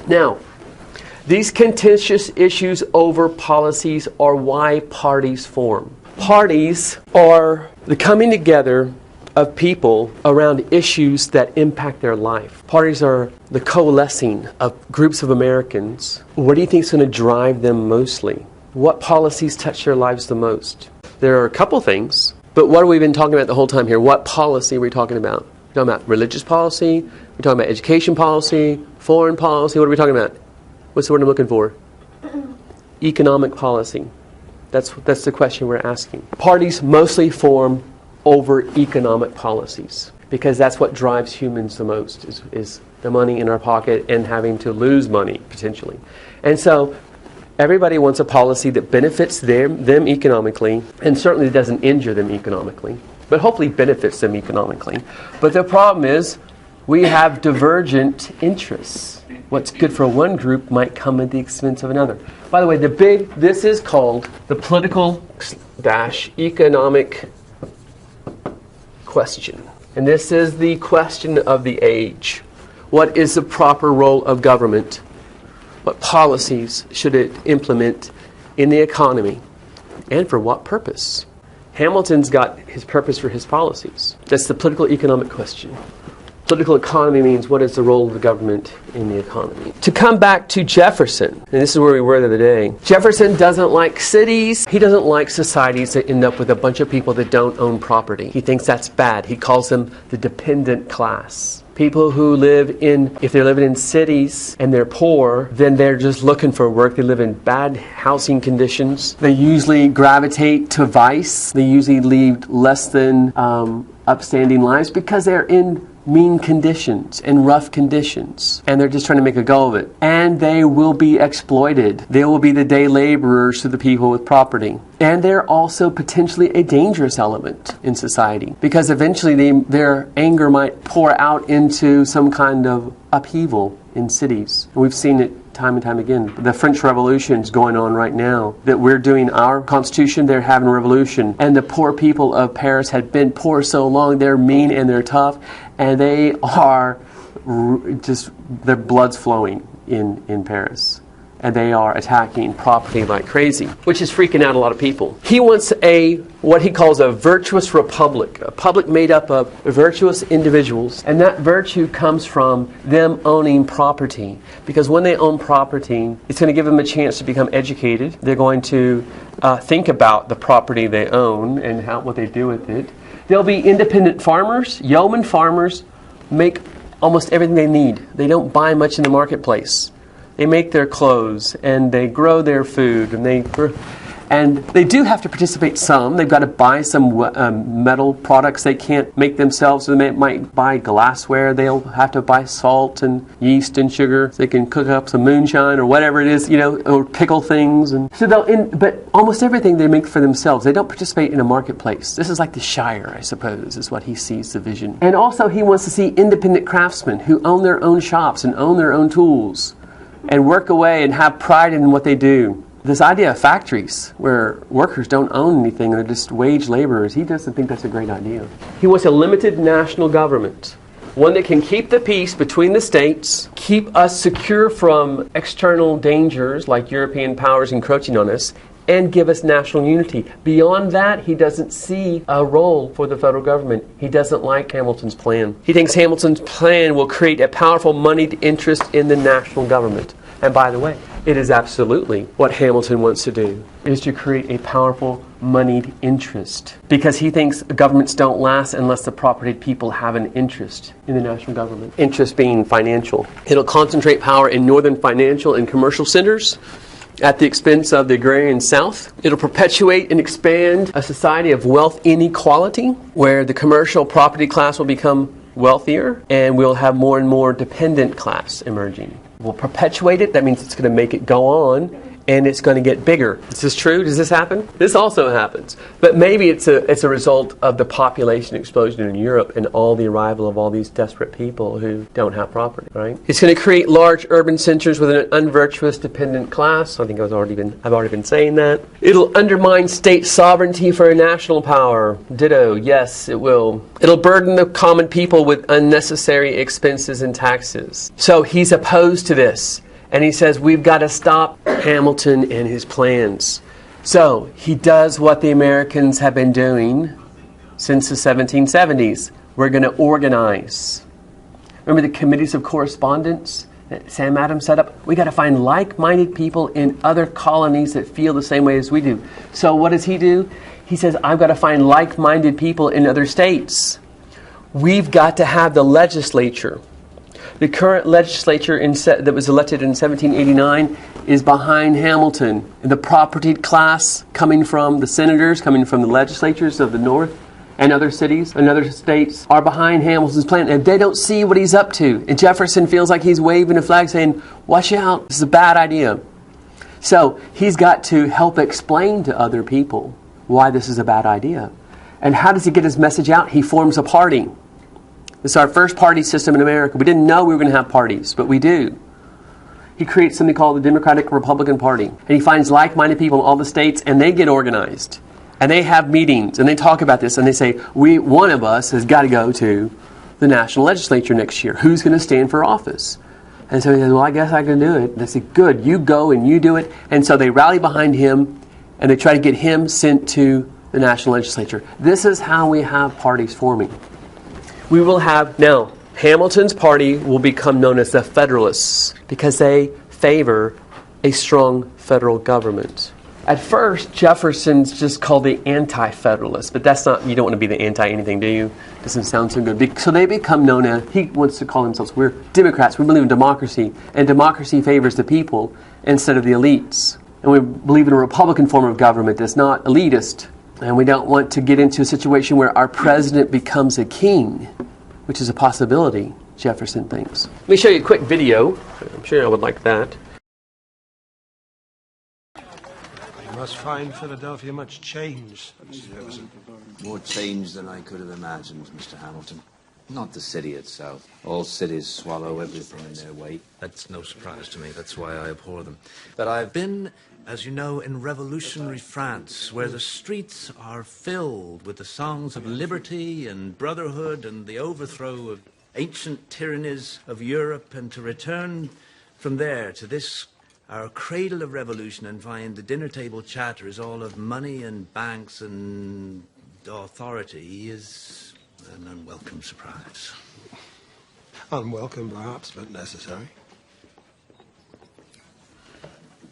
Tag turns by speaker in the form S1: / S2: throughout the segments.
S1: Now, these contentious issues over policies are why parties form. Parties are the coming together of people around issues that impact their life. Parties are the coalescing of groups of Americans. What do you think is going to drive them mostly? What policies touch their lives the most? There are a couple things, but what have we been talking about the whole time here? What policy are we talking about? We're talking about religious policy, we're talking about education policy, foreign policy. What are we talking about? What's the word I'm looking for? Economic policy. That's the question we're asking. Parties mostly form over economic policies because that's what drives humans the most is the money in our pocket and having to lose money potentially. And so everybody wants a policy that benefits them economically and certainly doesn't injure them economically, but hopefully benefits them economically. But the problem is we have divergent interests. What's good for one group might come at the expense of another. By the way, this is called the political-economic question. And this is the question of the age. What is the proper role of government? What policies should it implement in the economy? And for what purpose? Hamilton's got his purpose for his policies. That's the political-economic question. Political economy means what is the role of the government in the economy. To come back to Jefferson, and this is where we were the other day, Jefferson doesn't like cities. He doesn't like societies that end up with a bunch of people that don't own property. He thinks that's bad. He calls them the dependent class. People who if they're living in cities and they're poor, then they're just looking for work. They live in bad housing conditions. They usually gravitate to vice. They usually lead less than upstanding lives because they're in mean conditions and rough conditions, and they're just trying to make a go of it. And they will be exploited. They will be the day laborers to the people with property. And they're also potentially a dangerous element in society because eventually their anger might pour out into some kind of upheaval in cities. And we've seen it time and time again. The French Revolution is going on right now. That we're doing our constitution, they're having a revolution. And the poor people of Paris had been poor so long, they're mean and they're tough, and they are just, their blood's flowing in Paris. And they are attacking property like crazy, which is freaking out a lot of people. He wants what he calls a virtuous republic, a public made up of virtuous individuals. And that virtue comes from them owning property. Because when they own property, it's going to give them a chance to become educated. They're going to think about the property they own and what they do with it. They'll be independent farmers. Yeoman farmers make almost everything they need. They don't buy much in the marketplace. They make their clothes, and they grow their food, and they do have to participate some. They've got to buy some metal products they can't make themselves, so they might buy glassware. They'll have to buy salt and yeast and sugar so they can cook up some moonshine or whatever it is, or pickle things. And so but almost everything they make for themselves. They don't participate in a marketplace. This is like the Shire, I suppose, is what he sees the vision. And also he wants to see independent craftsmen who own their own shops and own their own tools and work away and have pride in what they do. This idea of factories where workers don't own anything, they're just wage laborers, he doesn't think that's a great idea. He wants a limited national government, one that can keep the peace between the states, keep us secure from external dangers like European powers encroaching on us, and give us national unity. Beyond that, he doesn't see a role for the federal government. He doesn't like Hamilton's plan. He thinks Hamilton's plan will create a powerful moneyed interest in the national government. And by the way, it is absolutely what Hamilton wants to do, is to create a powerful moneyed interest. Because he thinks governments don't last unless the propertied people have an interest in the national government. Interest being financial. It'll concentrate power in northern financial and commercial centers at the expense of the agrarian South. It'll perpetuate and expand a society of wealth inequality, where the commercial property class will become wealthier, and we'll have more and more dependent class emerging. We'll perpetuate it. That means it's going to make it go on, and it's going to get bigger. Is this true? Does this happen? This also happens. But maybe it's a result of the population explosion in Europe and all the arrival of all these desperate people who don't have property, right? It's going to create large urban centers with an unvirtuous dependent class. I think I've already been saying that. It'll undermine state sovereignty for a national power. Ditto. Yes, it will. It'll burden the common people with unnecessary expenses and taxes. So he's opposed to this. And he says, we've got to stop Hamilton and his plans. So he does what the Americans have been doing since the 1770s. We're going to organize. Remember the committees of correspondence that Sam Adams set up? We got to find like-minded people in other colonies that feel the same way as we do. So what does he do? He says, I've got to find like-minded people in other states. We've got to have the legislature. The current legislature that was elected in 1789 is behind Hamilton. The propertied class coming from the senators, coming from the legislatures of the North and other cities and other states are behind Hamilton's plan. And they don't see what he's up to. And Jefferson feels like he's waving a flag saying, watch out, this is a bad idea. So he's got to help explain to other people why this is a bad idea. And how does he get his message out? He forms a party. This is our first party system in America. We didn't know we were going to have parties, but we do. He creates something called the Democratic Republican Party. And he finds like-minded people in all the states, and they get organized. And they have meetings, and they talk about this, and they say, one of us has got to go to the national legislature next year. Who's going to stand for office? And so he says, well, I guess I can do it. And they say, good, you go and you do it. And so they rally behind him, and they try to get him sent to the national legislature. This is how we have parties forming. We will have, now, Hamilton's party will become known as the Federalists because they favor a strong federal government. At first, Jefferson's just called the Anti-Federalist, but that's not, you don't want to be the anti-anything, do you? Doesn't sound so good. So they become known as, he wants to call themselves, we're Democrats, we believe in democracy, and democracy favors the people instead of the elites. And we believe in a Republican form of government that's not elitist, and we don't want to get into a situation where our president becomes a king, which is a possibility, Jefferson thinks. Let me show you a quick video. I'm sure I would like that.
S2: You must find Philadelphia much changed, Mr. Jefferson.
S3: More change than I could have imagined, Mr. Hamilton. Not the city itself. All cities swallow everything in their wake.
S4: That's no surprise to me. That's why I abhor them. But I've been, as you know, in revolutionary France, where the streets are filled with the songs of liberty and brotherhood and the overthrow of ancient tyrannies of Europe, and to return from there to this, our cradle of revolution, and find the dinner table chatter is all of money and banks and authority is an unwelcome surprise.
S2: Unwelcome, perhaps, but necessary.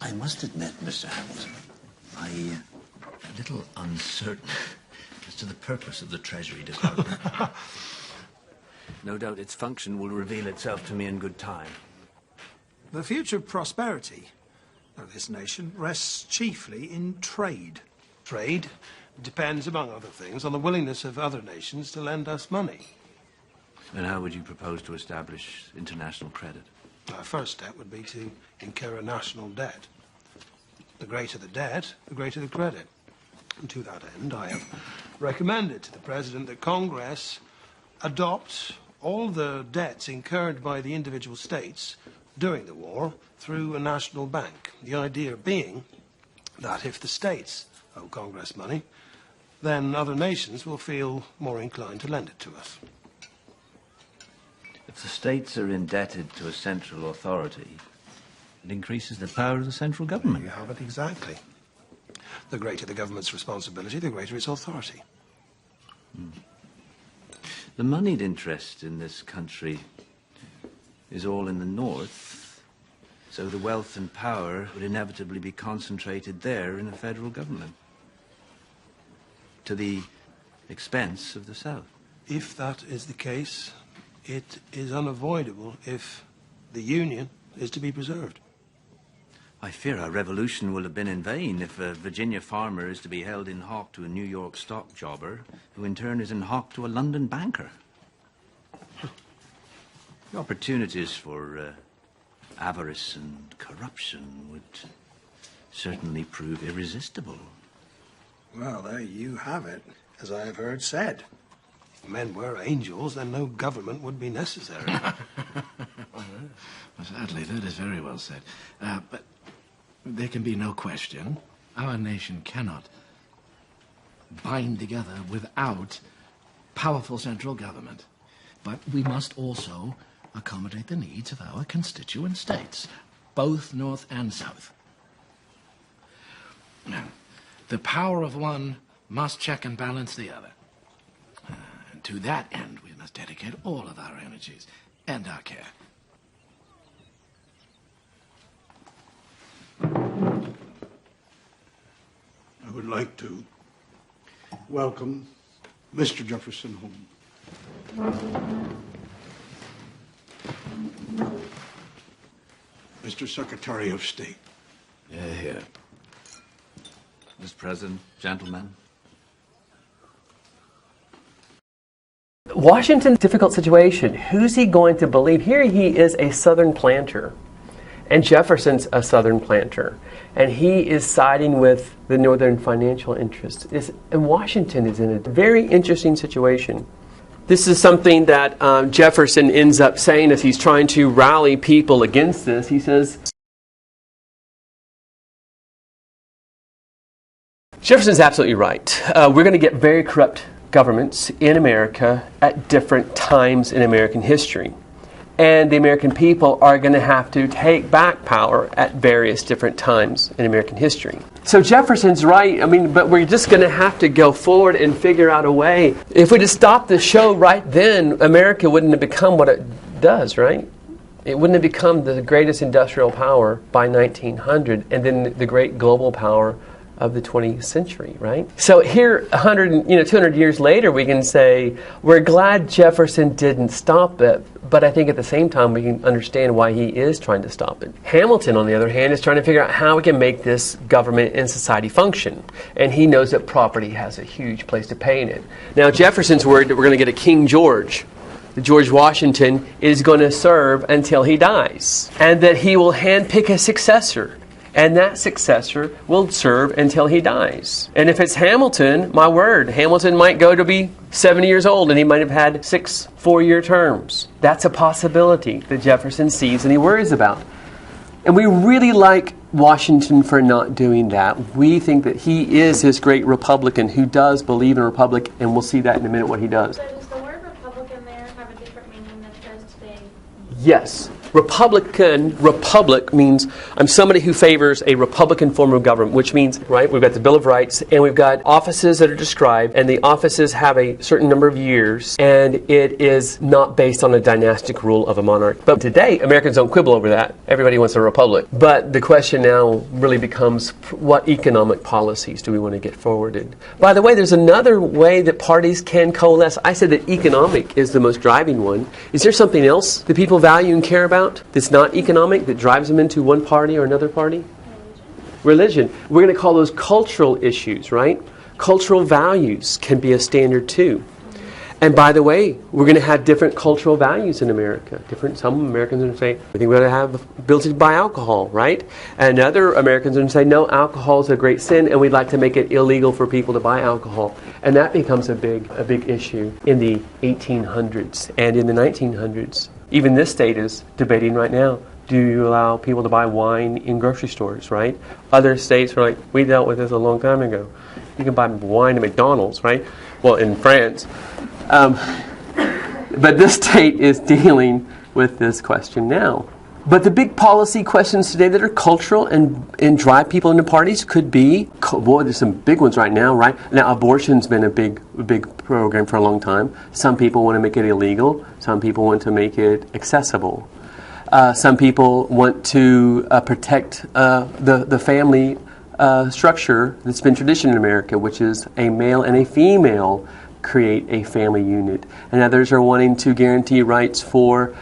S4: I must admit, Mr. Hamilton, I'm a little uncertain as to the purpose of the Treasury Department. No doubt its function will reveal itself to me in good time.
S2: The future prosperity of this nation rests chiefly in trade. Trade depends, among other things, on the willingness of other nations to lend us money.
S4: And how would you propose to establish international credit?
S2: Our first step would be to incur a national debt. The greater the debt, the greater the credit. And to that end, I have recommended to the President that Congress adopt all the debts incurred by the individual states during the war through a national bank. The idea being that if the states owe Congress money, then other nations will feel more inclined to lend it to us.
S4: If the states are indebted to a central authority, it increases the power of the central government.
S2: You have it exactly. The greater the government's responsibility, the greater its authority.
S4: The moneyed interest in this country is all in the north, so the wealth and power would inevitably be concentrated there in a federal government, to the expense of the south.
S2: If that is the case, it is unavoidable if the Union is to be preserved.
S4: I fear our revolution will have been in vain if a Virginia farmer is to be held in hock to a New York stock jobber, who in turn is in hock to a London banker. The opportunities for avarice and corruption would certainly prove irresistible.
S2: Well, there you have it, as I have heard said. If men were angels, then no government would be necessary.
S5: Well, sadly, that is very well said. But there can be no question. Our nation cannot bind together without powerful central government. But we must also accommodate the needs of our constituent states. both North and South. Now, the power of one must check and balance the other. And to that end, we must dedicate all of our energies and our care.
S6: I would like to welcome Mr. Jefferson home. Mr. Secretary of State.
S3: Here. Mr. President, gentlemen.
S1: Washington's difficult situation. Who's he going to believe? Here he is a Southern planter, and Jefferson's a Southern planter, and he is siding with the Northern financial interests. And Washington is in a very interesting situation. This is something that Jefferson ends up saying as he's trying to rally people against this. He says, Jefferson's absolutely right. We're going to get very corrupt governments in America at different times in American history. And the American people are going to have to take back power at various different times in American history. So Jefferson's right. I mean, but we're just going to have to go forward and figure out a way. If we just stopped the show right then, America wouldn't have become what it does, right? It wouldn't have become the greatest industrial power by 1900 and then the great global power of the 20th century, right? So here, 200 years later, we can say, we're glad Jefferson didn't stop it, but I think at the same time, we can understand why he is trying to stop it. Hamilton, on the other hand, is trying to figure out how we can make this government and society function. And he knows that property has a huge place to pay in it. Now, Jefferson's worried that we're going to get a King George. George Washington is going to serve until he dies, and that he will handpick a successor. And that successor will serve until he dies. And if it's Hamilton, my word, Hamilton might go to be 70 years old and he might have had 6 4-year terms. That's a possibility that Jefferson sees and he worries about. And we really like Washington for not doing that. We think that he is this great Republican who does believe in a republic, and we'll see that in a minute what he does.
S7: So does the word Republican there have a different meaning than it does today?
S1: Yes. Republic means I'm somebody who favors a Republican form of government, which means, right, we've got the Bill of Rights, and we've got offices that are described, and the offices have a certain number of years, and it is not based on a dynastic rule of a monarch. But today, Americans don't quibble over that. Everybody wants a republic. But the question now really becomes, what economic policies do we want to get forwarded? By the way, there's another way that parties can coalesce. I said that economic is the most driving one. Is there something else that people value and care about that's not economic, that drives them into one party or another party? Religion. We're going to call those cultural issues, right? Cultural values can be a standard too. And by the way, we're going to have different cultural values in America. Some Americans are going to say, I think we're going to have the ability to buy alcohol, right? And other Americans are going to say, no, alcohol is a great sin, and we'd like to make it illegal for people to buy alcohol. And that becomes a big issue in the 1800s and in the 1900s. Even this state is debating right now, do you allow people to buy wine in grocery stores, right? Other states are like, we dealt with this a long time ago. You can buy wine at McDonald's, right? Well, in France. But this state is dealing with this question now. But the big policy questions today that are cultural and drive people into parties could be, boy, there's some big ones right now, right? Now, abortion's been a big program for a long time. Some people want to make it illegal. Some people want to make it accessible. Some people want to protect the family structure that's been tradition in America, which is a male and a female create a family unit. And others are wanting to guarantee rights for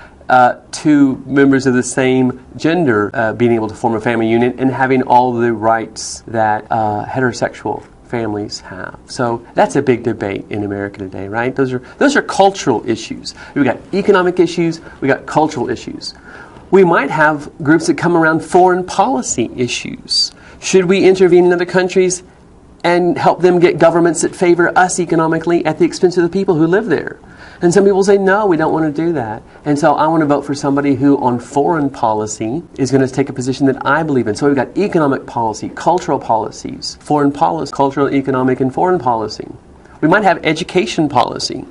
S1: two members of the same gender being able to form a family unit and having all the rights that heterosexual families have. So that's a big debate in America today, right? Those are cultural issues. We've got economic issues, we've got cultural issues. We might have groups that come around foreign policy issues. Should we intervene in other countries and help them get governments that favor us economically at the expense of the people who live there? And some people say, no, we don't want to do that. And so I want to vote for somebody who, on foreign policy, is going to take a position that I believe in. So we've got economic policy, cultural policies, foreign policy, cultural, economic, and foreign policy. We might have education policy.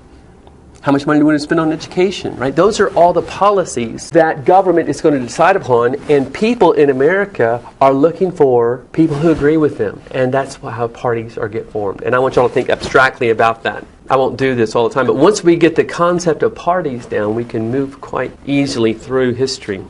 S1: How much money do we want to spend on education, right? Those are all the policies that government is going to decide upon, and people in America are looking for people who agree with them. And that's how parties get formed. And I want y'all to think abstractly about that. I won't do this all the time, but once we get the concept of parties down, we can move quite easily through history.